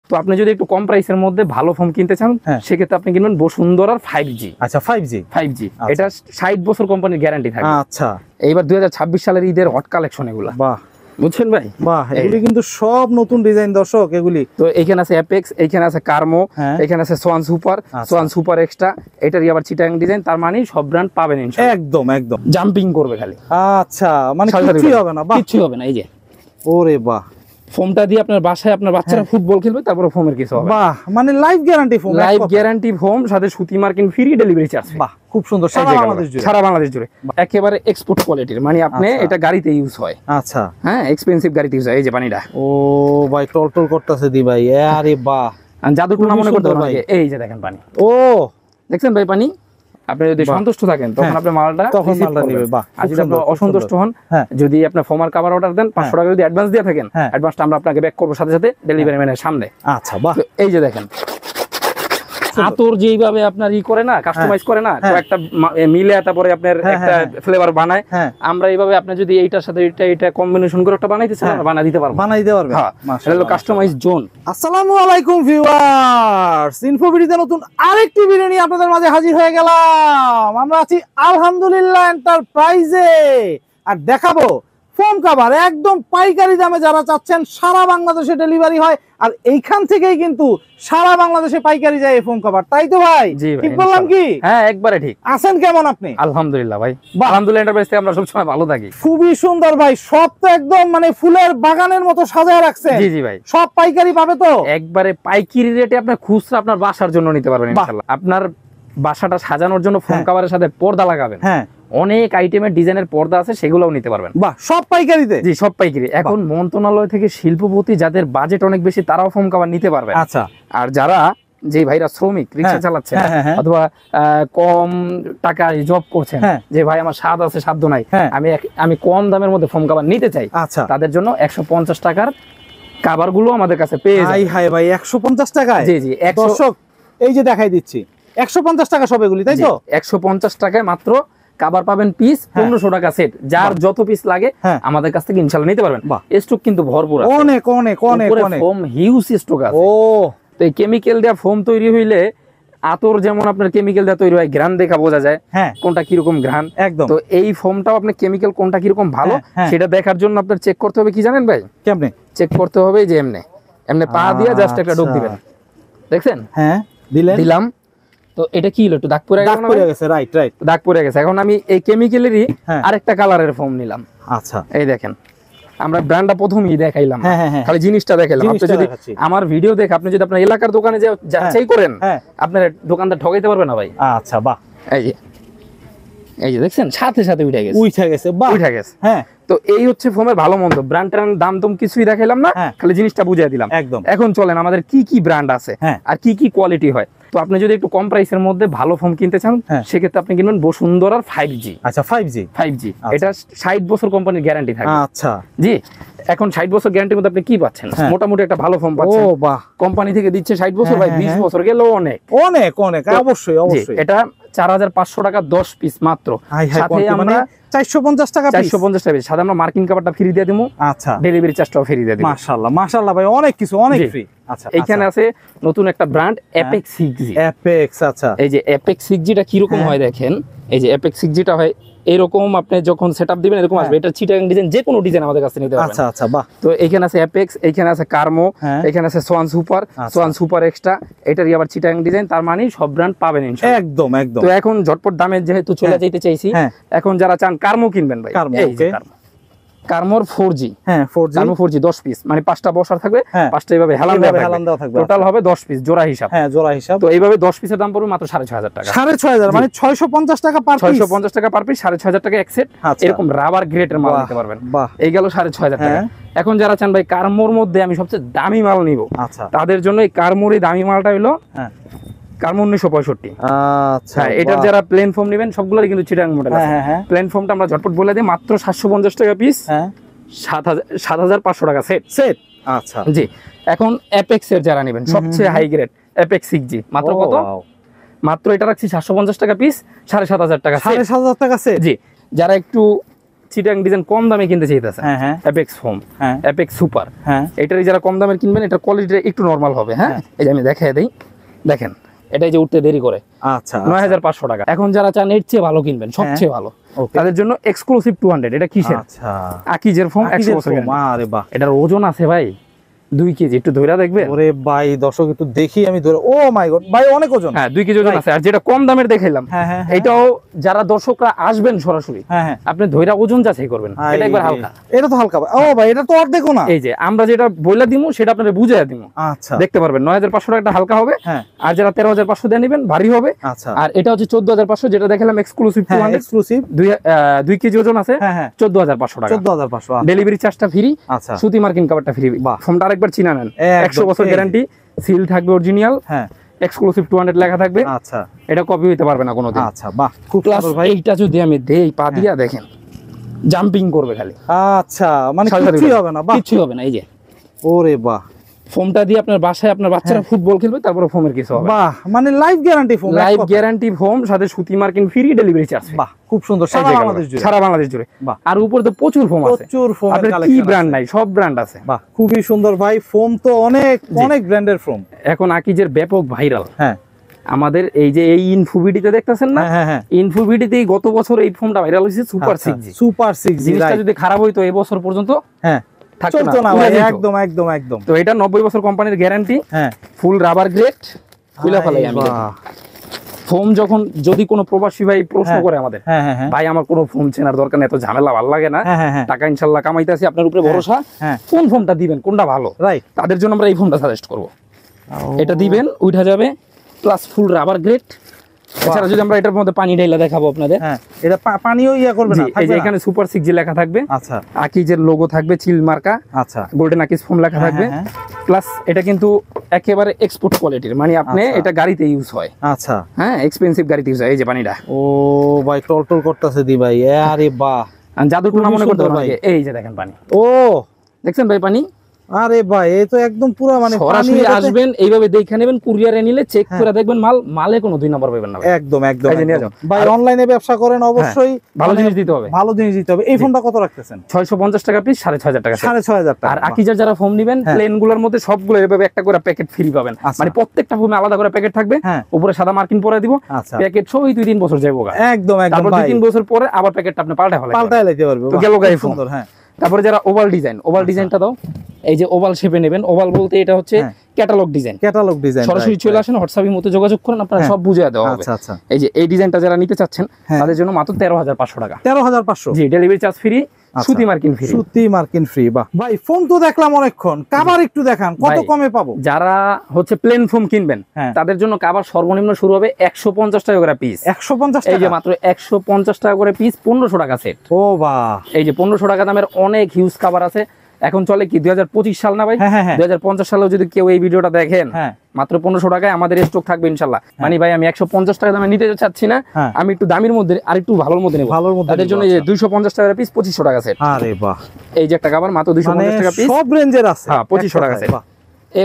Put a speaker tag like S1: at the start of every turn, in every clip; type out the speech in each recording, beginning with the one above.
S1: তো আপনি যদি একটু কম প্রাইসের মধ্যে ভালো ফোম কিনতে চান সেক্ষেত্রে আপনি কিনবেন বসুন্ধরার 5G।
S2: আচ্ছা 5G
S1: এটা 60 বছর কোম্পানির গ্যারান্টি থাকে।
S2: আচ্ছা
S1: এইবার 2026 সালের ঈদের হট কালেকশন এগুলা।
S2: বাহ,
S1: বুঝছেন ভাই?
S2: বাহ, এগুলি কিন্তু সব নতুন ডিজাইন দর্শক এগুলি।
S1: তো এখানে আছে অ্যাপেক্স, এখানে আছে কার্মো, এখানে আছে Schwann super, Schwann super extra, এটারই আবার চিটাং ডিজাইন। তার মানে সব ব্র্যান্ড পাবেন ইনশাআল্লাহ।
S2: একদম একদম
S1: জাম্পিং করবে খালি।
S2: আচ্ছা, মানে কিছুই হবে না? বাহ,
S1: কিছুই হবে না। এই যে
S2: ওরে বাহ,
S1: ফোমটা দিয়ে আপনার বাসায় আপনার বাচ্চারা ফুটবল খেলবে, তারপরে ফোমের কিছু হবে।
S2: বাহ, মানে life guarantee foam,
S1: life guarantee foam, সাথে সুতি মার্কিন ফ্রি, ডেলিভারি চার্জ।
S2: বাহ, খুব সুন্দর। সারা বাংলাদেশ জুড়ে,
S1: সারা বাংলাদেশ জুড়ে একেবারে এক্সপোর্ট কোয়ালিটির। মানে আপনি এটা গাড়িতে ইউজ হয়।
S2: আচ্ছা,
S1: হ্যাঁ, এক্সপেন্সিভ গাড়িতে ইউজ হয়। এই যে পানিটা,
S2: ও ভাই টলটল করতেছে দি ভাই। আরে বাহ,
S1: জাদু টুনা মনে করতে পারবেন। এই যে দেখেন পানি,
S2: ও
S1: দেখছেন ভাই পানি। আপনি যদি সন্তুষ্ট থাকেন তখন আপনি মালটা
S2: নেবে। বাহ,
S1: আর যদি আপনি অসন্তুষ্ট হন, যদি আপনি ফোমার কভার অর্ডার দেন 500 টাকা যদি অ্যাডভান্স দিয়ে থাকেন, অ্যাডভান্সটা আমরা আপনাকে ব্যাক করব সাথে সাথে ডেলিভারি ম্যানের সামনে।
S2: আচ্ছা, বাহ,
S1: এই যে দেখেন আতর যেইভাবে আপনার করে না, কাস্টমাইজ করে না, একটা মিলে তারপরে আপনার একটা ফ্লেভার বানায়। আমরা এইভাবে আপনি যদি এইটার সাথে এটা কম্বিনেশন করে একটা বানাইতে চান, বানাই দিতে পারবো। মাশাআল্লাহ, এটা হলো কাস্টমাইজ জোন।
S2: আসসালামু আলাইকুম ভিউয়ার্স, ইনফোভিডিতে নতুন আরেকটি ভিডিও নিয়ে আপনাদের মাঝে হাজির হয়ে গেলাম। আমরা আছি আলহামদুলিল্লাহ এন্টারপ্রাইজে, আর দেখাবো ফোম কভার একদম পাইকারি দামে। যারা চাচ্ছেন সারা বাংলাদেশে ডেলিভারি হয়, আর এইখান থেকেই কিন্তু সারা বাংলাদেশে পাইকারি যায় এই ফোম কভার। তাই তো ভাই? ঠিক বললাম কি?
S1: হ্যাঁ, একবারে ঠিক।
S2: আছেন কেমন আপনি?
S1: আলহামদুলিল্লাহ ভাই, আলহামদুলিল্লাহ এন্টারপ্রাইজ থেকে আমরা সব সময় ভালো থাকি।
S2: খুবই সুন্দর ভাই, সব তো একদম মানে ফুলের বাগানের মতো সাজায় রাখছেন।
S1: জি জি ভাই,
S2: সব পাইকারি পাবে তো? একবারে
S1: পাইকারি রেটে আপনি খুচরা আপনার বাসার জন্য নিতে পারবেন ইনশাআল্লাহ। আপনার বাসাটা সাজানোর জন্য ফোম কভারের সাথে পর্দা লাগাবেন, অনেক আইটেমের ডিজাইনের পর্দা আছে, সেগুলোও নিতে পারবেন।
S2: বাহ, সব পাইকারিতে?
S1: জি, সব পাইকারি। এখন মন্ত্রণালয় থেকে শিল্পপতি যাদের বাজেট অনেক বেশি, তারাও ফোম কভার নিতে পারবে।
S2: আচ্ছা,
S1: আর যারা যে ভাইরা শ্রমিক, রিকশা চালাচ্ছে অথবা কম টাকায় জব করছেন, যে ভাই আমার স্বাদ আছে সাধ্য নাই, আমি কম দামের মধ্যে ফোম কভার নিতে চাই, তাদের জন্য 150 টাকার কভার গুলো আমাদের কাছে পেয়ে যায়।
S2: হাই ভাই, 150 টাকায়?
S1: জি জি,
S2: দর্শক এই যে দেখাই দিচ্ছি, 150 টাকা সব এগুলি, তাই তো?
S1: 150 টাকায় মাত্র কভার পাবেন পিস, 1500 টাকা সেট। যার যত পিস লাগে আমাদের কাছ থেকে ইনশাআল্লাহ নিতে পারবেন। স্টক কিন্তু ভরপুর আছে,
S2: অনেক অনেক অনেক অনেক
S1: ফোম হিউজ স্টক আছে। ও, তো এই কেমিক্যাল দেয়া ফোম তৈরি হইলে আতর যেমন আপনার কেমিক্যাল দেয়া তৈরি হয়, ঘ্রাণ দেখা বোঝা যায় কোনটা কিরকম ঘ্রাণ।
S2: একদম।
S1: তো এই ফোমটাও আপনি কেমিক্যাল কোনটা কিরকম ভালো সেটা দেখার জন্য আপনার চেক করতে হবে। কি জানেন ভাই?
S2: কেমনে
S1: চেক করতে হবে? যে এমনি এমনি পা দিয়ে জাস্ট একটা ডুব দিবেন, দেখছেন?
S2: হ্যাঁ, দিলাম।
S1: তো এটা কি হলো? একটু দাগ পড়ে
S2: গেছে। রাইট রাইট,
S1: দাগ পড়ে গেছে। এখন আমি এই কেমিক্যালেরই আরেকটা কালারের ফোম নিলাম।
S2: আচ্ছা,
S1: এই দেখেন, আমরা ব্র্যান্ডটা প্রথমেই দেখাইলাম, খালি জিনিসটা দেখাইলাম। আপনি যদি আমার ভিডিও দেখে আপনি যদি আপনার এলাকার দোকানে যাচাই করেন, আপনার দোকানদার ঠকাইতে পারবে না ভাই।
S2: আচ্ছা, বাহ,
S1: এই যে দেখছেন সাথে সাথে উঠে গেছে।
S2: বাহ,
S1: উঠে গেছে। হ্যাঁ, তো এই হচ্ছে ফোমের ভালো মন্দ। ব্র্যান্ড দাম তো কিছুই দেখাইলাম না, খালি জিনিসটা বুঝিয়ে দিলাম।
S2: একদম।
S1: এখন চলেন আমাদের কি কি ব্র্যান্ড আছে আর কি কি কোয়ালিটি হয়। তো আপনি যদি একটু কম প্রাইসের মধ্যে ভালো ফোম কিনতে চান, সেক্ষেত্রে আপনি কিনবেন বসুন্ধরার 5G।
S2: আচ্ছা, 5G
S1: এটা 60 বছর কোম্পানির গ্যারান্টি থাকে।
S2: আচ্ছা,
S1: জি, এখন 60 বছর গ্যারান্টির মধ্যে আপনি কি পাচ্ছেন? মোটামুটি একটা ভালো ফোম পাচ্ছেন।
S2: ও বাহ,
S1: কোম্পানি থেকে দিচ্ছে 60 বছর, ভাই 20 বছর গেল অনেক
S2: অনেক অনেক। অবশ্যই অবশ্যই।
S1: এটা 4500 টাকা 10 পিস মাত্র।
S2: সাথে আমরা 450 টাকা পিস।
S1: 450 টাকা পিস। সাথে আমরা মার্কিন কভারটা ফ্রি দিয়ে দেবো।
S2: আচ্ছা,
S1: ডেলিভারি চার্জটাও ফ্রি দিয়ে দেব।
S2: মাশাআল্লাহ মাশাআল্লাহ ভাই, অনেক কিছু, অনেক ফ্রি। আচ্ছা,
S1: এইখানে আছে নতুন একটা ব্র্যান্ড অ্যাপেক্স 6G।
S2: অ্যাপেক্স, আচ্ছা।
S1: এই যে অ্যাপেক্স 6G টা কি রকম হয় দেখেন। এই যে অ্যাপেক্স 6G টা হয় এরকম, আপনি যখন সেটআপ দিবেন এরকম আসবে। এটা চিটাগাং ডিজাইন, যে কোনো ডিজাইন আমাদের কাছে নিতে পারবেন।
S2: আচ্ছা আচ্ছা, বাহ।
S1: তো এখানে আছে অ্যাপেক্স, এখানে আছে কার্মো, এখানে আছে Schwann super, Schwann super extra, এটারই আবার চিটাগাং ডিজাইন। তার মানে সব ব্র্যান্ড পাবেন ইনশাআল্লাহ।
S2: একদম একদম।
S1: তো এখন ঝটপট দামে যেহেতু চলে যাইতে চাইছি, এখন যারা চান কার্মো কিনবেন ভাই, এই যে কার্মোর 4G। হ্যাঁ, 4G, কার্মো 4G 10 পিস, মানে 5টা বসার থাকবে, 5টা এইভাবে হেলান দেওয়া থাকবে। টোটাল হবে 10 পিস, জোড়া হিসাব।
S2: হ্যাঁ, জোড়া হিসাব।
S1: তো এইভাবে 10 পিসের দাম পড়বে মাত্র 6500 টাকা।
S2: 6500, মানে 650 টাকা পার পিস।
S1: 650 টাকা পার পিস, 6500 টাকা এক সেট। এরকম রাবার গ্রেডের মাল নিতে পারবেন। এই গেল 6500 টাকা। এখন যারা চান ভাই কার্মোর মধ্যে আমি সবচেয়ে দামি মাল নিব,
S2: আচ্ছা,
S1: তাদের জন্য এই কার্মোর এই দামি মালটা হলো কার্মো 1965। আচ্ছা, এটার যারা প্লেন ফোম নেবেন সবগুলোরই কিন্তু চিটাগাং মডেল আছে। প্লেন ফোমটা আমরা ঝটপট বলে দিই, মাত্র 750 টাকা পিস, 7500 টাকা সেট।
S2: আচ্ছা,
S1: জি। এখন অ্যাপেক্স এর যারা নেবেন সবচেয়ে হাই গ্রেড অ্যাপেক্স 6G, মাত্র কত? মাত্র এটা রাখছি 750 টাকা পিস, 7500 টাকা সেট।
S2: 7500 টাকা সেট।
S1: জি। যারা একটু চিটাং ডিজাইন কম দামে কিনতে চাইতেছেন, অ্যাপেক্স ফোম, অ্যাপেক্স সুপার, এটারই যারা কম দামের কিনবেন, এটা কোয়ালিটিটা একটু নরমাল হবে। হ্যাঁ, এই যে আমি দেখাই দেই, দেখেন এটাই যে উঠতে দেরি করে। আচ্ছা, 9500 টাকা। এখন যারা চান এর চেয়ে ভালো কিনবেন, সবচেয়ে ভালো, তাদের জন্য এক্সক্লুসিভ 200। এটা কিসের? আচ্ছা, আকিজের ফোম, 100 বছর। আরে বাহ, এটার ওজন আছে ভাই 2 কেজি। একটু ধইরা দেখবে। ওরে ভাই দর্শক একটু দেখি আমি ধরে। ও মাই গড ভাই, অনেক ওজন। হ্যাঁ, 2 কেজি ওজন আছে। আর যেটা কম দামের দেখাইলাম, এটাও যারা দর্শকরা আসবেন সরাসরি, আপনি ধইরা ওজন যাচাই করবেন। এটা একবার হালকা, এটা তো হালকা। ও ভাই, এটা তো আর দেখো না। এই যে আমরা যেটা বইলা দিমু সেটা আপনাদের বুঝাইয়া দিমু। আচ্ছা, দেখতে পারবেন 9500 টাকা হালকা হবে। আর যারা 13500 দিয়ে নেবেন ভারী হবে। আচ্ছা, আর এটা হচ্ছে 14500, যেটা দেখালাম এক্সক্লুসিভ 200, এক্সক্লুসিভ 2 কেজি ওজন আছে, 14500 টাকা। 14500। ডেলিভারি চার্জটা ফ্রি। আচ্ছা, সুতি মার্কিন কভারটা ফ্রি। ফোমটা আরেকবার চিনা নেন, 100 বছর গ্যারান্টি, সিল থাকবে অরিজিনাল, এক্সক্লুসিভ 200 লেখা থাকবে। আচ্ছা, এটা কপি হইতে পারবে না কোনোদিন। আচ্ছা, বাহ, খুব সুন্দর ভাই। এইটা যদি আমি দেই পা দিয়া, দেখেন জাম্পিং করবে খালি। আচ্ছা, মানে কিছুই হবে না? বাহ, কিছুই হবে না। এই যে, ওরে বাহ, ফোমটা দিয়ে আপনার বাসায় আপনার বাচ্চারা ফুটবল খেলবে, তারপরে ফোমের কিছু হবে। বাহ, মানে life guarantee foam, life guarantee foam, সাথে সুতি মার্কিন ফ্রি, ডেলিভারি চার্জ। বাহ, খুব সুন্দর। সারা বাংলাদেশ জুড়ে। আর উপরে তো প্রচুর ফোম আছে, প্রচুর ফোম। আপনার কি ব্র্যান্ড নাই, সব ব্র্যান্ড আছে। বাহ, খুবই সুন্দর ভাই। ফোম তো অনেক অনেক ব্র্যান্ডের ফোম এখন আকিজের ব্যাপক ভাইরাল। হ্যাঁ, আমাদের এই যে এই ইনফোভিডিতে দেখতেছেন না, ইনফোভিডিতেই গত বছর এই ফোমটা ভাইরাল হয়েছে, সুপার 6G। সুপার 6G জিনিসটা যদি খারাপ হইতো এই বছর পর্যন্ত, চলতো না ভাই। একদম একদম একদম। তো এটা 90 বছর কোম্পানির গ্যারান্টি। হ্যাঁ, ফুল রাবার গ্রেড। খুলে ফেলাই আমি। ফোম যখন যদি কোনো প্রবাসী ভাই প্রশ্ন করে আমাদের, ভাই আমার কোনো ফোম চেনার দরকার নেই, এত ঝামেলা ভালো লাগে না, টাকা ইনশাল্লাহ কামাইতেছি, আপনার উপরে ভরসা, কোন ফোমটা দিবেন, কোনটা ভালো, রাইট, তাদের জন্য আমরা এই ফোমটা সাজেস্ট করব। এটা দিবেন, উঠা যাবে, প্লাস ফুল রাবার গ্রেড। এছাড়া যদি আমরা এটার মধ্যে পানি ঢাইলা দেখাবো আপনাদের, এটা পানিও ইয়া করবে না। এই যে এখানে সুপার 6G লেখা থাকবে। আচ্ছা, আকিজের লোগো থাকবে, চিল মার্কা। আচ্ছা, গোল্ডেন আকিজ ফোম লেখা থাকবে। প্লাস এটা কিন্তু একেবারে এক্সপোর্ট কোয়ালিটির, মানে আপনি এটা গাড়িতে ইউজ হয়। আচ্ছা, হ্যাঁ, এক্সপেন্সিভ গাড়িতে ইউজ হয়। এই যে পানিটা, ও ভাই টলটল করতেছে দি ভাই। আরে বাহ, জাদু টুনা মনে করতে ভাই। এই যে দেখেন পানি, ও দেখছেন ভাই পানি। আরে ভাই, এই তো একদম পুরো মানে সরাসরি আসবেন, এইভাবে দেখে নেবেন, কুরিয়ারে নিলে চেক করে দেখবেন মালে কোনো 2 নম্বর পাবেন না। একদম একদম ভাই। অনলাইনে ব্যবসা করেন, অবশ্যই ভালো জিনিস দিতে হবে, ভালো জিনিস দিতে হবে। এই ফোনটা কত রাখতেছেন? 650 টাকা পিস, 6500 টাকা। 6500 টাকা। আর আকিজার যারা ফোন নেবেন, প্লেন গুলোর মধ্যে সবগুলো এভাবে একটা করে প্যাকেট ফ্রি পাবেন। মানে প্রত্যেকটা ফোনে আলাদা করে প্যাকেট থাকবে, উপরে সাদা মার্কিন পরে দিব। প্যাকেট সব 2-3 বছর যাইবো। একদম একদম। তারপর 2-3 বছর পরে আবার প্যাকেটটা আপনি পাল্টায় লাইতে পারবে। তো গেল গাই ফোন। হ্যাঁ, তারপরে যারা ওভাল ডিজাইন, ওভাল ডিজাইনটা দাও। এই যে ওভাল শেপে নেবেন, ওভাল বলতে এটা হচ্ছে ক্যাটালগ ডিজাইন। ক্যাটালগ ডিজাইন সরাসরি চলে আসেন, হোয়াটসঅ্যাপের মধ্যে যোগাযোগ করেন, আপনারা সব বুঝিয়ে দেওয়া হবে। আচ্ছা আচ্ছা। এই যে এই ডিজাইনটা যারা নিতে চাচ্ছেন তাদের জন্য মাত্র 13500 টাকা। 13500? জি, ডেলিভারি চার্জ ফ্রি, সুতি মার্কিন ফ্রি। সুতি মার্কিন ফ্রি। বাহ ভাই, ফোম তো দেখলাম অনেকক্ষণ, কভার একটু দেখান, কত কমে পাবো? যারা হচ্ছে প্লেন ফোম কিনবেন তাদের জন্য কভার সর্বনিম্ন শুরু হবে 150 টাকা করে পিস। 150 টাকা? এই যে মাত্র 150 টাকা করে পিস, 1500 টাকা সেট। ও বাহ, এই যে 1500 টাকা দামের অনেক হিউজ কভার আছে। এখন চলে কি 2025 সাল না ভাই? 2050 সালেও যদি কেউ এই ভিডিওটা দেখেন, মাত্র 1500 টাকায় আমাদের স্টক থাকবে ইনশাআল্লাহ। মানে ভাই আমি 150 টাকা দামে নিতে চাচ্ছি না, আমি একটু দামের মধ্যে আর একটু ভালোর মধ্যে নেব। তাদের জন্য এই যে 250 টাকা পিস, 2500 টাকা সেট। আরে বাহ, এই যে একটা কভার মাত্র 250 টাকা পিস, সব রেঞ্জের আছে। হ্যাঁ, 2500 টাকা সেট।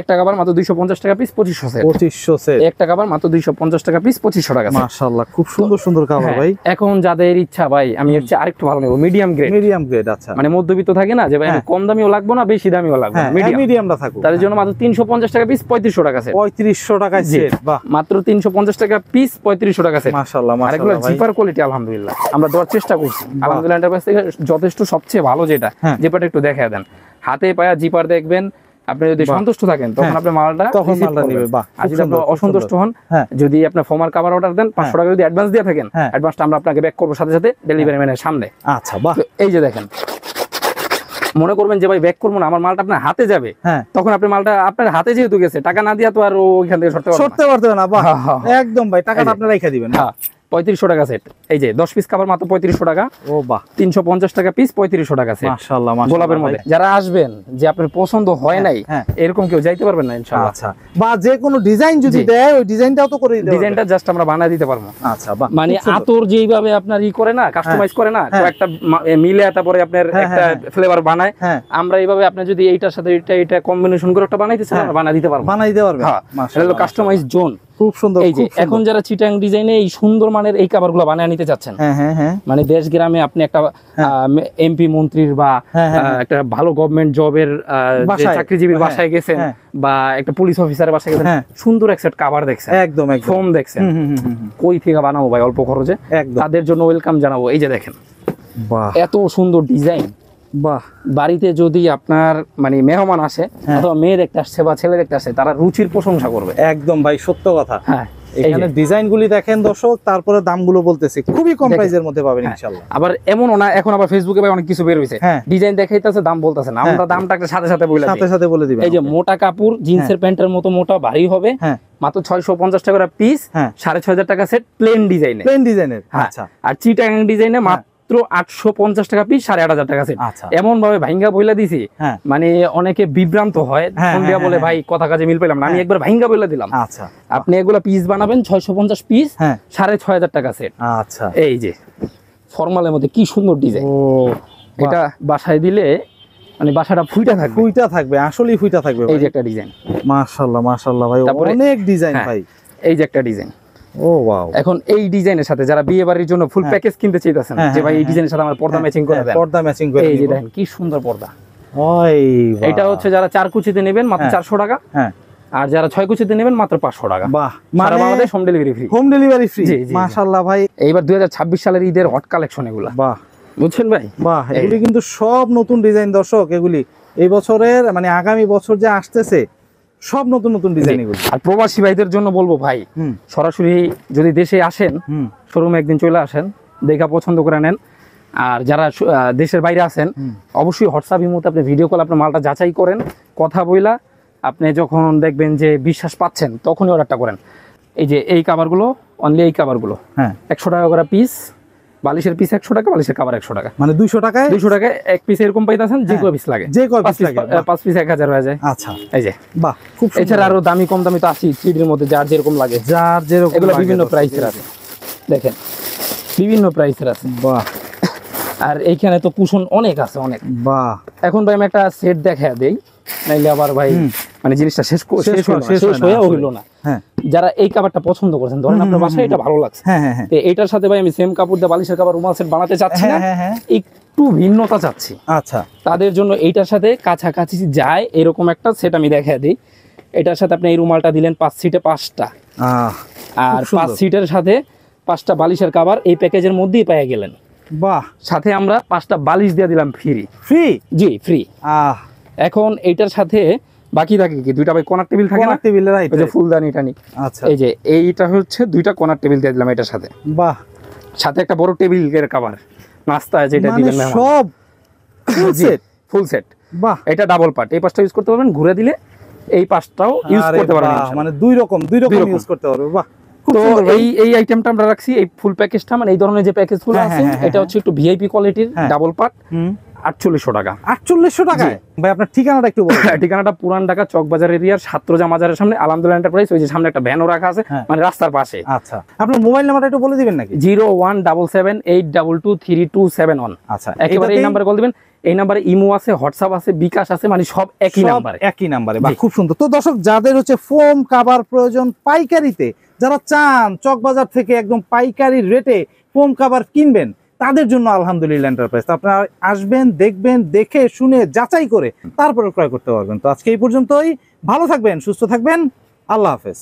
S1: একটা কভার মাত্র 250 টাকা পিস, 2500 সেট। 2500 সেট। একটা কভার মাত্র 250 টাকা পিস, 2500 টাকা সেট। মাশাআল্লাহ, খুব সুন্দর সুন্দর কভার ভাই। এখন যাদের ইচ্ছা ভাই আমি হচ্ছে আরেকটু ভালো নেব, মিডিয়াম গ্রেড। মিডিয়াম গ্রেড, আচ্ছা, মানে মধ্যবিত্ত থাকে না যে ভাই আমি কম দামিও লাগবে না, বেশি দামিও লাগবে না, মিডিয়ামটা থাকুক, তাদের জন্য মাত্র 350 টাকা পিস, 3500 টাকা সেট। 3500 টাকা সেট। বাহ, মাত্র 350 টাকা পিস, 3500 টাকা সেট। মাশাআল্লাহ মাশাআল্লাহ ভাই, জিপার কোয়ালিটি আলহামদুলিল্লাহ আমরা দেওয়ার চেষ্টা করছি। আলহামদুলিল্লাহ এন্টারপ্রাইজ থেকে যথেষ্ট সবচেয়ে ভালো যেটা, জিপারটা একটু দেখায় দেন, হাতে পায়া জিপার দেখবেন। আপনি যদি সন্তুষ্ট থাকেন তখন আপনি মালটা নেবেন। আর যদি আপনি অসন্তুষ্ট হন, যদি আপনি ফোমার কভার অর্ডার দেন, 500 টাকা যদি অ্যাডভান্স দিয়ে থাকেন, অ্যাডভান্সটা আমরা আপনাকে ব্যাক করবো সাথে সাথে ডেলিভারি ম্যানের সামনে। আচ্ছা, বাহ। এই যে দেখেন, মনে করবেন যে ভাই ব্যাক করবো না, আমার মালটা আপনার হাতে যাবে, তখন আপনি মালটা আপনার হাতে যেহেতু গেছে, টাকা না দিয়া তো আর ওইখান থেকে সরতে পারবে না। বাহ, একদম ভাই, টাকাটা আপনি রেখে দিবেন। 3500 টাকা সেট। এই যে 10 পিস কভার মাত্র 3500 টাকা। ও বাহ, 350 টাকা পিস, 3500 টাকা সেট। মাশাআল্লাহ মাশাআল্লাহ। গোলাপের মধ্যে যারা আসবেন যে আপনার পছন্দ হয় নাই, এরকম কেউ যাইতে পারবেন না ইনশাআল্লাহ। আচ্ছা, বা যে কোনো ডিজাইন যদি দেয় ওই ডিজাইনটাও তো করে দিতে পারবেন। ডিজাইনটা জাস্ট আমরা বানায় দিতে পারবো। আচ্ছা, বাহ, মানে আতর যেইভাবে আপনার করে না, কাস্টমাইজ করে না, একটা মিলে তারপরে আপনার একটা ফ্লেভার বানায়, আমরা এইভাবে আপনি যদি এইটার সাথে এটা কম্বিনেশন করে একটা বানাইতে চান, আমরা বানায় দিতে পারবো। বানাই দিতে পারবেন। হ্যাঁ, এটা হলো কাস্টমাইজ জোন।
S2: খুব সুন্দর।
S1: এই যে এখন যারা চিটাং ডিজাইনে এই সুন্দর মানের এই কভারগুলো বানিয়ে নিতে চাচ্ছেন, মানে দেশ গ্রামে আপনি একটা এমপি মন্ত্রীর বা একটা ভালো গভর্নমেন্ট জবের চাকরিজীবীর বাসায় গেছেন বা একটা পুলিশ অফিসারের বাসায় গেছেন, সুন্দর এক সেট কভার দেখছেন, একদম ফোম দেখছেন, কই থেকে বানাবো ভাই অল্প খরচে, তাদের জন্য ওয়েলকাম জানাবো। এই যে দেখেন এত সুন্দর ডিজাইন।
S2: বাহ,
S1: বাড়িতে যদি আপনার মানে মেহমান আসে অথবা মেয়ের একটা আসছে বা ছেলের একটা আসে, তারা রুচির প্রশংসা করবে।
S2: একদম ভাই সত্য কথা। হ্যাঁ, এখানে ডিজাইনগুলি দেখেন দর্শক, তারপরে দামগুলো বলতেছি খুবই কম প্রাইসের মধ্যে পাবেন ইনশাআল্লাহ।
S1: আবার এমনও না, এখন আবার ফেসবুকে ভাই অনেক কিছু বের হইছে, ডিজাইন দেখাইতেছে দাম বলতেছে না, আমরা দামটা একটা সাথে সাথে বলে দিবেন। এই যে মোটা কাপড় জিন্সের প্যান্টের মতো মোটা ভারী হবে, মাত্র 650 টাকা পিস, 6500 টাকা সেট, প্লেন ডিজাইনের। আচ্ছা, আর চিটাং ডিজাইনে মাত্র 850 টাকা পিস, 8500 টাকা সেট। এমন ভাবে ভাঙ্গা বইলা দিছি, মানে অনেকে বিভ্রান্ত হয়, বলে ভাই কথা কাজে মিল পেলাম না, আমি একবার ভাঙ্গা বইলা দিলাম। আচ্ছা, আপনি এগুলা পিস বানাবেন 650 পিস, 6500 টাকা সেট। আচ্ছা, এই যে ফর্মালের মধ্যে কি সুন্দর ডিজাইন, এটা বাসায় দিলে মানে বাসাটা ফুইটা থাকবে, আসলেই ফুইটা থাকবে। এই যে একটা ডিজাইন, মাশাআল্লাহ ভাই, অনেক ডিজাইন ভাই। এই যে একটা ডিজাইন, ও ওয়াও। এখন এই ডিজাইনের সাথে যারা বিয়ে বাড়ির জন্য ফুল প্যাকেজ কিনতে চাইতেছেন, যে ভাই এই ডিজাইনের সাথে আমার পর্দা ম্যাচিং করে দেন, এই যে দেখেন কি সুন্দর পর্দা। এটা হচ্ছে যারা 4 কুচিতে নেবেন মাত্র 400 টাকা, আর যারা 6 কুচিতে নেবেন মাত্র 500 টাকা। বাহ, মানে আমাদের হোম ডেলিভারি ফ্রি। মাশাআল্লাহ ভাই, এইবার 2026 সালের ঈদের হট কালেকশন এগুলা। বাহ, বুঝছেন ভাই? বাহ, এগুলি কিন্তু সব নতুন ডিজাইন দর্শক, এগুলি এই বছরের মানে আগামী বছর যে আসতেছে সব নতুন ডিজাইন এগুলো। আর প্রবাসী ভাইদের জন্য বলবো ভাই, সরাসরি যদি দেশে আসেন, শোরুমে একদিন চলে আসেন, দেখা পছন্দ করে নেন। আর যারা দেশের বাইরে আছেন, অবশ্যই হোয়াটসঅ্যাপ ইমোতে আপনি ভিডিও কল আপনার মালটা যাচাই করেন, কথা বইলা আপনি যখন দেখবেন যে বিশ্বাস পাচ্ছেন তখনই অর্ডারটা করেন। এই যে এই কাভারগুলো, অনলি এই কাভারগুলো 100 টাকা করে পিস, বালিশের পিস 100 টাকা, বালিশের কভার 100 টাকা, মানে 200 টাকায় এক পিস এরকম পাইতাছেন। যে কয় পিস লাগে, 5 পিস 1000 হয়ে যায়। আচ্ছা, এই যে বাহ, খুব সুন্দর। এছাড়া আরো দামি কম দামি তো আছে, থ্রিডির মধ্যে যার যেরকম লাগে, এগুলো বিভিন্ন প্রাইসের আছে, দেখেন বিভিন্ন প্রাইসের আছে। বাহ, আর এইখানে তো কুশন অনেক আছে, অনেক। বাহ, এখন ভাই আমি একটা সেট দেখায় দেই, নাইলে আবার ভাই মানে জিনিসটা শেষ হয়ে হইলো না। যারা এই কাভারটা পছন্দ করছেন, ধরেন আপনার বাসায় এটা ভালো লাগছে, এটার সাথে ভাই আমি সেম কাপড় দিয়ে বালিশের কাভার রুমাল সেট বানাতে চাচ্ছি না, একটু ভিন্নতা চাচ্ছি। আচ্ছা, তাদের জন্য এইটার সাথে কাছাকাছি যায় এরকম একটা সেট আমি দেখায় দিই। এটার সাথে আপনি এই রুমালটা দিলেন 5 সিটে 5টা, আর 5 সিটের সাথে 5টা বালিশের কাভার এই প্যাকেজের মধ্যেই পেয়ে গেলেন। বাহ, সাথে আমরা 5টা বালিশ দিয়ে দিলাম ফ্রি। জি, ফ্রি। এখন এইটার সাথে বাকি থাকে কি, 2টা ভাই কর্নার টেবিল থাকে না, ওই যে ফুলদানিটা নি। আচ্ছা, এই যে এইটা হচ্ছে 2টা কর্নার টেবিল দিয়ে দিলাম এটার সাথে। বাহ, সাথে একটা বড় টেবিলের কভার, নাস্তা যেটা দিবেন না, সব ফুল সেট। বাহ, এটা ডাবল পার্ট, এই পাশটা ইউজ করতে পারবেন, ঘুরে দিলে এই পাশটাও ইউজ করতে পারবেন, মানে দুই রকম ইউজ করতে পারবেন। বাহ, তো এই আইটেমটা আমরা রাখছি, এই ফুল প্যাকেজটা, মানে এই ধরনের যে প্যাকেজগুলো আছে, এটা হচ্ছে একটু ভিআইপি কোয়ালিটির ডাবল পার্ট, 4800 টাকা। 4800 টাকা ভাই, আপনার ঠিকানাটা একটু বলুন। ঠিকানাটা পুরান ঢাকা চকবাজার এরিয়ার ছাত্রজা মাজারের সামনে আলহামদুলিল্লাহ এন্টারপ্রাইজ, ওই যে সামনে একটা ভ্যানও রাখা আছে, মানে রাস্তার পাশে। আচ্ছা, আপনার মোবাইল নাম্বারটা একটু বলে দিবেন নাকি? 01778223271। আচ্ছা, একেবারে এই নাম্বারে কল দিবেন। এই নাম্বারে ইমো আছে, হোয়াটসঅ্যাপ আছে, বিকাশ আছে, মানে সব একই নাম্বারে। বাহ, খুব সুন্দর। তো দর্শক, যাদের হচ্ছে ফোম কাভার প্রয়োজন পাইকারিতে, যারা চান চকবাজার থেকে একদম পাইকারি রেটে ফোম কাভার কিনবেন, তাদের জন্য আলহামদুলিল্লাহ এন্টারপ্রাইজ। আপনারা আসবেন, দেখবেন, দেখে শুনে যাচাই করে তারপরে ক্রয় করতে পারবেন। তো আজকে এই পর্যন্তই, ভালো থাকবেন, সুস্থ থাকবেন, আল্লাহ হাফেজ।